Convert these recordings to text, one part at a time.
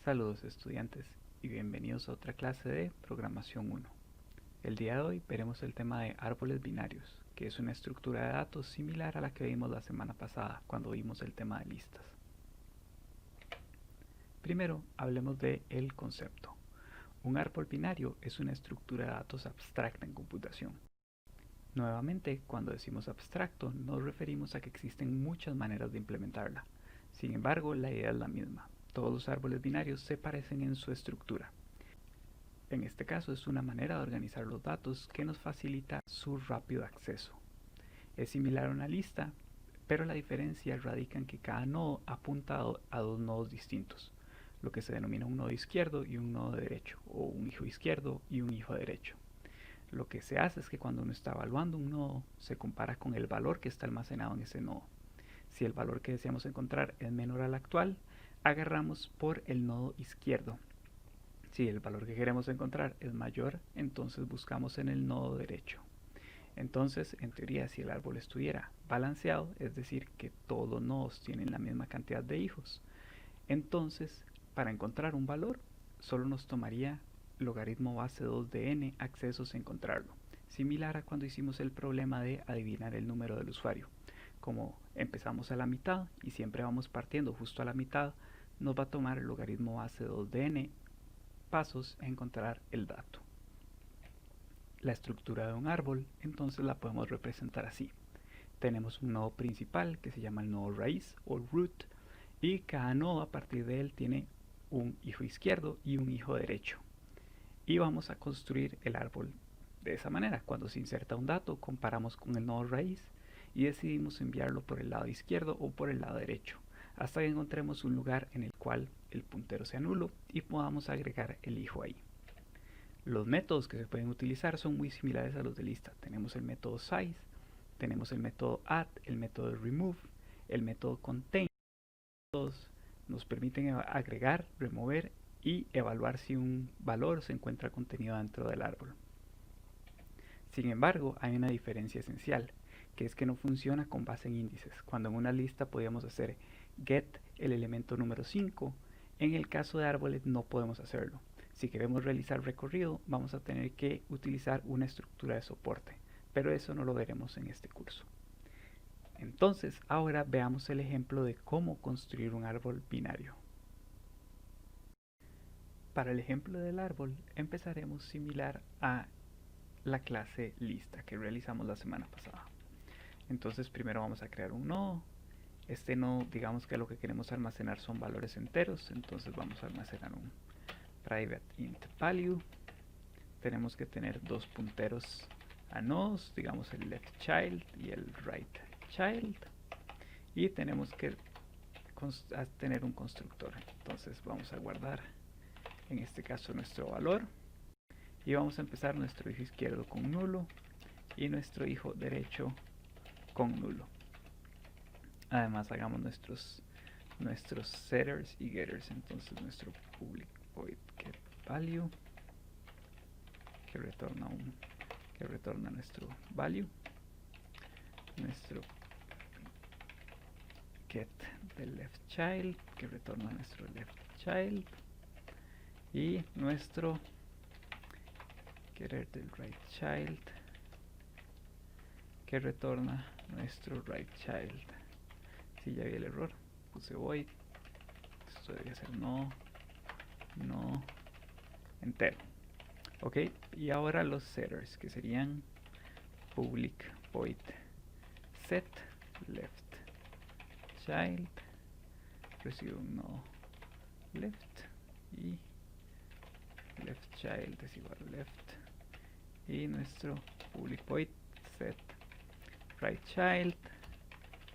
Saludos estudiantes y bienvenidos a otra clase de Programación 1. El día de hoy veremos el tema de árboles binarios, que es una estructura de datos similar a la que vimos la semana pasada cuando vimos el tema de listas. Primero hablemos de el concepto. Un árbol binario es una estructura de datos abstracta en computación. Nuevamente, cuando decimos abstracto, nos referimos a que existen muchas maneras de implementarla. Sin embargo, la idea es la misma. Todos los árboles binarios se parecen en su estructura. En este caso es una manera de organizar los datos que nos facilita su rápido acceso. Es similar a una lista, pero la diferencia radica en que cada nodo apunta a dos nodos distintos, lo que se denomina un nodo izquierdo y un nodo derecho, o un hijo izquierdo y un hijo derecho. Lo que se hace es que cuando uno está evaluando un nodo, se compara con el valor que está almacenado en ese nodo. Si el valor que deseamos encontrar es menor al actual, agarramos por el nodo izquierdo. Si el valor que queremos encontrar es mayor, entonces buscamos en el nodo derecho. Entonces, en teoría, si el árbol estuviera balanceado, es decir, que todos los nodos tienen la misma cantidad de hijos, entonces, para encontrar un valor, solo nos tomaría logaritmo base 2 de n accesos a encontrarlo, similar a cuando hicimos el problema de adivinar el número del usuario. Como empezamos a la mitad y siempre vamos partiendo justo a la mitad, nos va a tomar el logaritmo base 2 de n pasos a encontrar el dato. La estructura de un árbol entonces la podemos representar así. Tenemos un nodo principal que se llama el nodo raíz o root, y cada nodo a partir de él tiene un hijo izquierdo y un hijo derecho. Y vamos a construir el árbol de esa manera. Cuando se inserta un dato, comparamos con el nodo raíz y decidimos enviarlo por el lado izquierdo o por el lado derecho, hasta que encontremos un lugar en el cual el puntero sea nulo y podamos agregar el hijo ahí. Los métodos que se pueden utilizar son muy similares a los de lista. Tenemos el método size, tenemos el método add, el método remove, el método contain. Todos nos permiten agregar, remover y evaluar si un valor se encuentra contenido dentro del árbol. Sin embargo, hay una diferencia esencial, que es que no funciona con base en índices. Cuando en una lista podíamos hacer get el elemento número 5, en el caso de árboles no podemos hacerlo. Si queremos realizar recorrido, vamos a tener que utilizar una estructura de soporte, pero eso no lo veremos en este curso. Entonces, ahora veamos el ejemplo de cómo construir un árbol binario. Para el ejemplo del árbol, empezaremos similar a la clase lista que realizamos la semana pasada. Entonces, primero vamos a crear un nodo. Este nodo, digamos que lo que queremos almacenar son valores enteros, entonces vamos a almacenar un private int value. Tenemos que tener dos punteros a nodos, digamos el left child y el right child, y tenemos que tener un constructor. Entonces vamos a guardar en este caso nuestro valor y vamos a empezar nuestro hijo izquierdo con nulo y nuestro hijo derecho con nulo. Además hagamos nuestros setters y getters. Entonces nuestro public void get value que retorna nuestro value, nuestro get del left child que retorna nuestro left child y nuestro getter del right child que retorna nuestro right child. Si ya vi el error, puse void, esto debería ser no entero. Ok, y ahora los setters que serían public void set left child, recibe un no left y left child es igual a left, y nuestro public void set right child,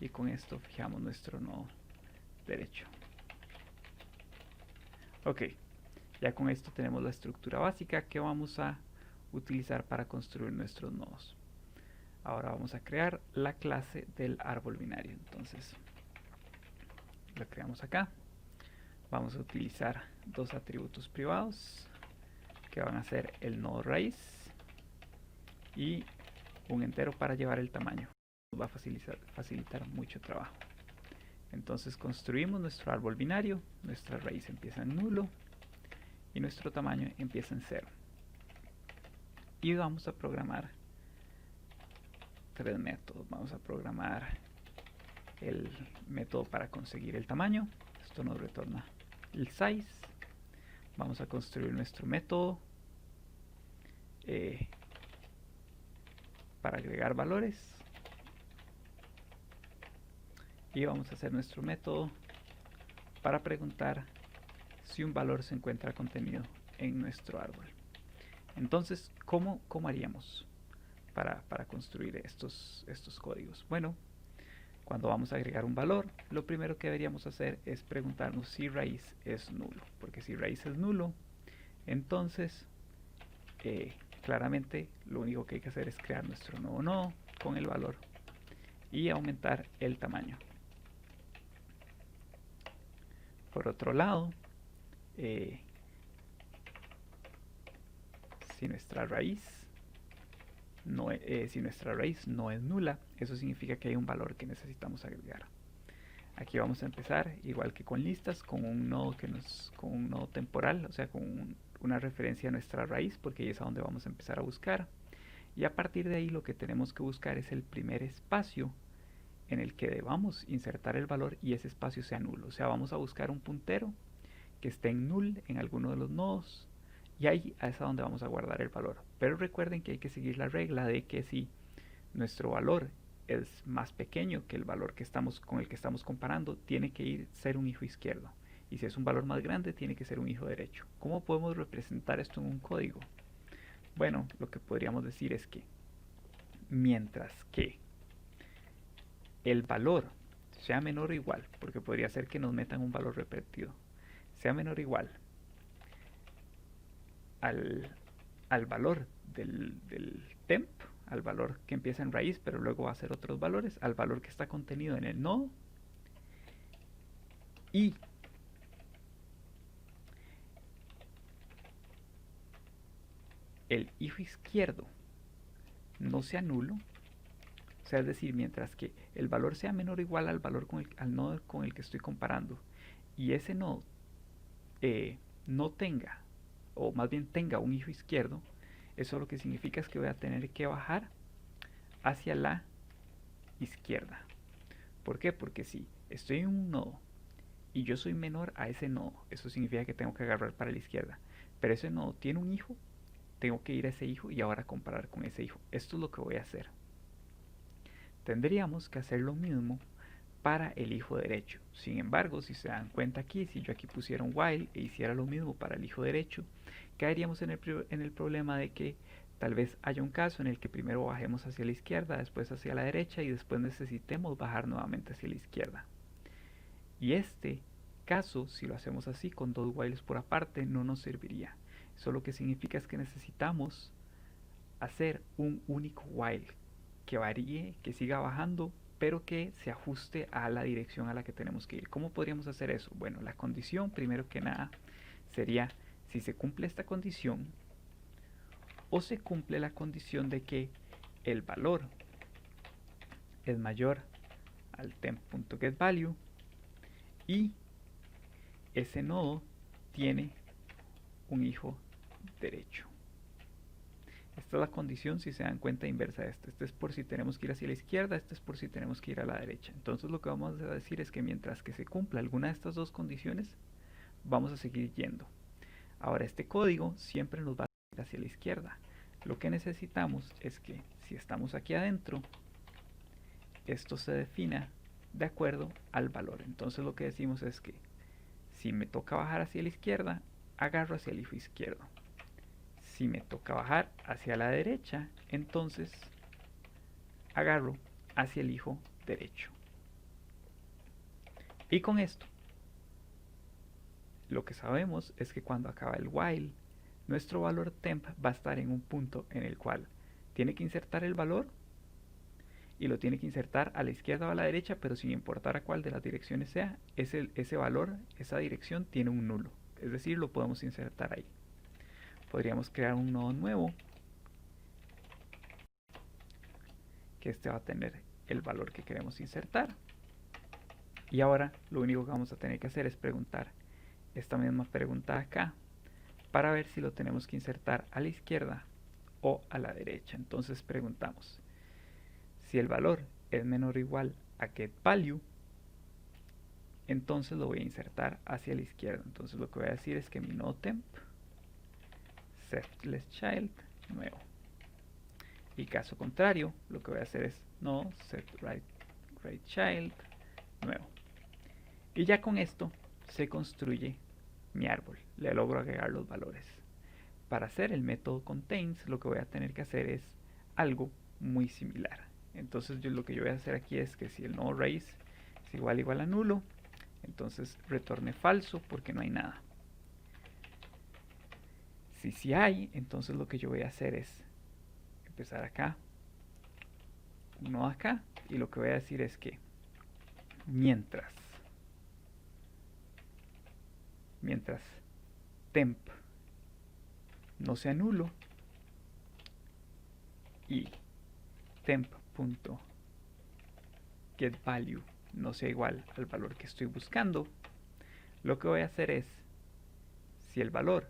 y con esto fijamos nuestro nodo derecho. Ok, ya con esto tenemos la estructura básica que vamos a utilizar para construir nuestros nodos. Ahora vamos a crear la clase del árbol binario. Entonces la creamos acá. Vamos a utilizar dos atributos privados que van a ser el nodo raíz y un entero para llevar el tamaño. Nos va a facilitar mucho trabajo. Entonces construimos nuestro árbol binario, nuestra raíz empieza en nulo y nuestro tamaño empieza en 0. Y vamos a programar 3 métodos. Vamos a programar el método para conseguir el tamaño. Esto nos retorna el size. Vamos a construir nuestro método para agregar valores. Y vamos a hacer nuestro método para preguntar si un valor se encuentra contenido en nuestro árbol. Entonces, ¿cómo haríamos para construir estos códigos? Bueno, cuando vamos a agregar un valor, lo primero que deberíamos hacer es preguntarnos si raíz es nulo. Porque si raíz es nulo, entonces claramente lo único que hay que hacer es crear nuestro nuevo nodo con el valor y aumentar el tamaño. Por otro lado, si nuestra raíz no es nula, eso significa que hay un valor que necesitamos agregar. Aquí vamos a empezar, igual que con listas, con un nodo temporal, o sea, con una referencia a nuestra raíz, porque ahí es a donde vamos a empezar a buscar. Y a partir de ahí lo que tenemos que buscar es el primer espacio en el que debamos insertar el valor y ese espacio sea nulo. O sea, vamos a buscar un puntero que esté en null en alguno de los nodos y ahí es a donde vamos a guardar el valor. Pero recuerden que hay que seguir la regla de que si nuestro valor es más pequeño que el valor con el que estamos comparando, tiene que ser un hijo izquierdo. Y si es un valor más grande, tiene que ser un hijo derecho. ¿Cómo podemos representar esto en un código? Bueno, lo que podríamos decir es que mientras que el valor sea menor o igual, porque podría ser que nos metan un valor repetido, sea menor o igual al valor del temp, al valor que empieza en raíz, pero luego va a ser otros valores, al valor que está contenido en el nodo, y el hijo izquierdo no sea nulo, o sea, es decir, mientras que el valor sea menor o igual al valor al nodo con el que estoy comparando, y ese nodo no tenga, o más bien tenga un hijo izquierdo, eso lo que significa es que voy a tener que bajar hacia la izquierda. ¿Por qué? Porque si estoy en un nodo y yo soy menor a ese nodo, eso significa que tengo que agarrar para la izquierda. Pero ese nodo tiene un hijo, tengo que ir a ese hijo y ahora comparar con ese hijo. Esto es lo que voy a hacer. Tendríamos que hacer lo mismo para el hijo derecho. Sin embargo, si se dan cuenta aquí, si yo aquí pusiera un while e hiciera lo mismo para el hijo derecho, caeríamos en el problema de que tal vez haya un caso en el que primero bajemos hacia la izquierda, después hacia la derecha y después necesitemos bajar nuevamente hacia la izquierda. Y este caso, si lo hacemos así con dos whiles por aparte, no nos serviría. Eso lo que significa es que necesitamos hacer un único while que varíe, que siga bajando, pero que se ajuste a la dirección a la que tenemos que ir. ¿Cómo podríamos hacer eso? Bueno, la condición, primero que nada, sería si se cumple esta condición o se cumple la condición de que el valor es mayor al temp.getValue y ese nodo tiene un hijo derecho. Esta es la condición, si se dan cuenta, inversa de esta. Este es por si tenemos que ir hacia la izquierda, este es por si tenemos que ir a la derecha. Entonces lo que vamos a decir es que mientras que se cumpla alguna de estas dos condiciones, vamos a seguir yendo. Ahora este código siempre nos va a ir hacia la izquierda. Lo que necesitamos es que si estamos aquí adentro, esto se defina de acuerdo al valor. Entonces lo que decimos es que si me toca bajar hacia la izquierda, agarro hacia el hijo izquierdo. Si me toca bajar hacia la derecha, entonces agarro hacia el hijo derecho. Y con esto, lo que sabemos es que cuando acaba el while, nuestro valor temp va a estar en un punto en el cual tiene que insertar el valor y lo tiene que insertar a la izquierda o a la derecha, pero sin importar a cuál de las direcciones sea, ese valor, esa dirección tiene un nulo. Es decir, lo podemos insertar ahí. Podríamos crear un nodo nuevo que este va a tener el valor que queremos insertar Y ahora lo único que vamos a tener que hacer es preguntar esta misma pregunta acá para ver si lo tenemos que insertar a la izquierda o a la derecha. Entonces preguntamos si el valor es menor o igual a getValue, entonces lo voy a insertar hacia la izquierda. Entonces lo que voy a decir es que mi nodeTemp setLessChild nuevo. Y caso contrario, lo que voy a hacer es no setRightChild nuevo. Y ya con esto se construye mi árbol. Le logro agregar los valores. Para hacer el método contains, lo que voy a tener que hacer es algo muy similar. Entonces lo que yo voy a hacer aquí es que si el nodo raíz es igual a nulo, entonces retorne falso porque no hay nada. Si sí hay, entonces lo que yo voy a hacer es empezar acá, un nodo acá, y lo que voy a decir es que mientras temp no sea nulo y temp.getValue no sea igual al valor que estoy buscando, lo que voy a hacer es, si el valor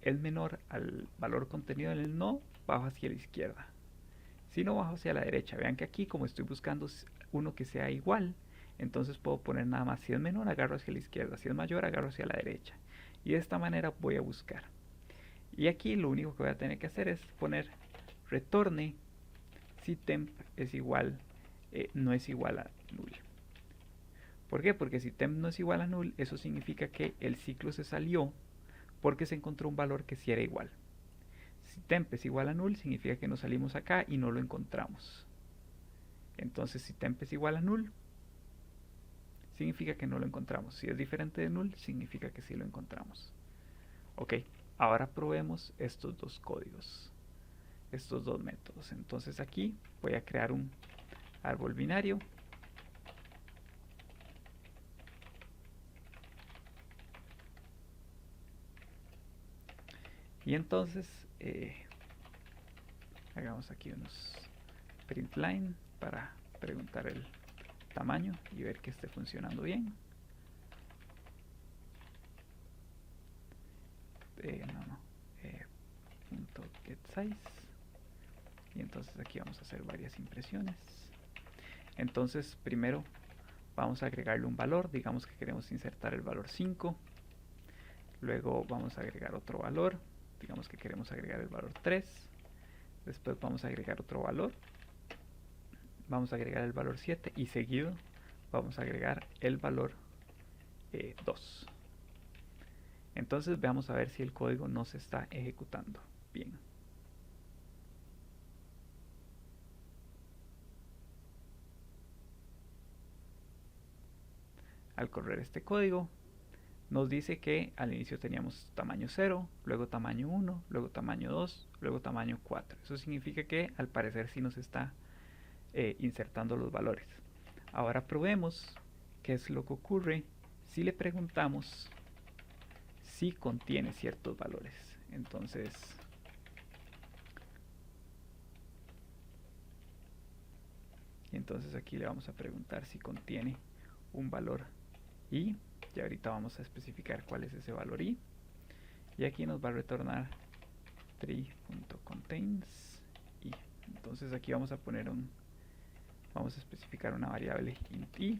es menor al valor contenido en el nodo, bajo hacia la izquierda. Si no, bajo hacia la derecha. Vean que aquí, como estoy buscando uno que sea igual, entonces puedo poner nada más, si es menor agarro hacia la izquierda, si es mayor agarro hacia la derecha. Y de esta manera voy a buscar. Y aquí lo único que voy a tener que hacer es poner retorne si temp es igual, no es igual a null. ¿Por qué? Porque si temp no es igual a null, eso significa que el ciclo se salió porque se encontró un valor que sí era igual. Si temp es igual a null, significa que nos salimos acá y no lo encontramos. Entonces, si temp es igual a null, significa que no lo encontramos. Si es diferente de null, significa que sí lo encontramos. Ok, ahora probemos estos dos códigos, estos dos métodos. Entonces aquí voy a crear un árbol binario. Y entonces hagamos aquí unos println para preguntar el tamaño y ver que esté funcionando bien. .getSize. Y entonces aquí vamos a hacer varias impresiones. Entonces primero vamos a agregarle un valor, digamos que queremos insertar el valor 5. Luego vamos a agregar otro valor, digamos que queremos agregar el valor 3. Después vamos a agregar otro valor, vamos a agregar el valor 7 y seguido vamos a agregar el valor 2. Entonces veamos a ver si el código no se está ejecutando bien. Al correr este código nos dice que al inicio teníamos tamaño 0, luego tamaño 1, luego tamaño 2, luego tamaño 4. Eso significa que al parecer sí nos está insertando los valores. Ahora probemos qué es lo que ocurre si le preguntamos si contiene ciertos valores. Entonces aquí le vamos a preguntar si contiene un valor i. Y ahorita vamos a especificar cuál es ese valor i. Y aquí nos va a retornar tree.contains i. Entonces aquí vamos a poner vamos a especificar una variable int i.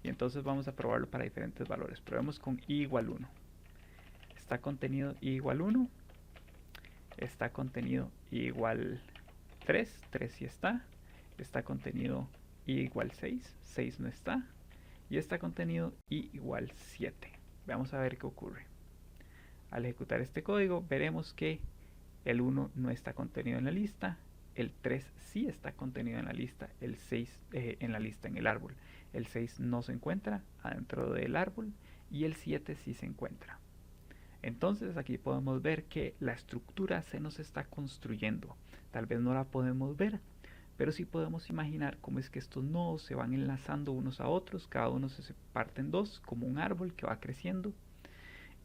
Y entonces vamos a probarlo para diferentes valores. Probemos con i igual 1. Está contenido i igual 1. Está contenido i igual 3. 3 sí está. Está contenido i igual 6. 6 no está. Y está contenido i igual 7. Veamos a ver qué ocurre. Al ejecutar este código veremos que el 1 no está contenido en la lista, el 3 sí está contenido en la lista, el 6 en la lista en el árbol, el 6 no se encuentra adentro del árbol y el 7 sí se encuentra. Entonces aquí podemos ver que la estructura se nos está construyendo. Tal vez no la podemos ver, pero sí podemos imaginar cómo es que estos nodos se van enlazando unos a otros, cada uno se parte en dos, como un árbol que va creciendo,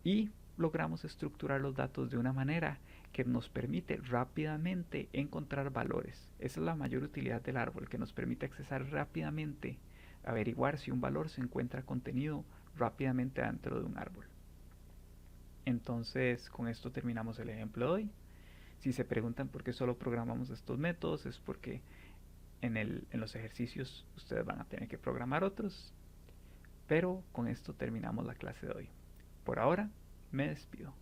y logramos estructurar los datos de una manera que nos permite rápidamente encontrar valores. Esa es la mayor utilidad del árbol, que nos permite accesar rápidamente averiguar si un valor se encuentra contenido rápidamente dentro de un árbol. Entonces, con esto terminamos el ejemplo de hoy. Si se preguntan por qué solo programamos estos métodos, es porque en los ejercicios ustedes van a tener que programar otros. Pero con esto terminamos la clase de hoy. Por ahora, me despido.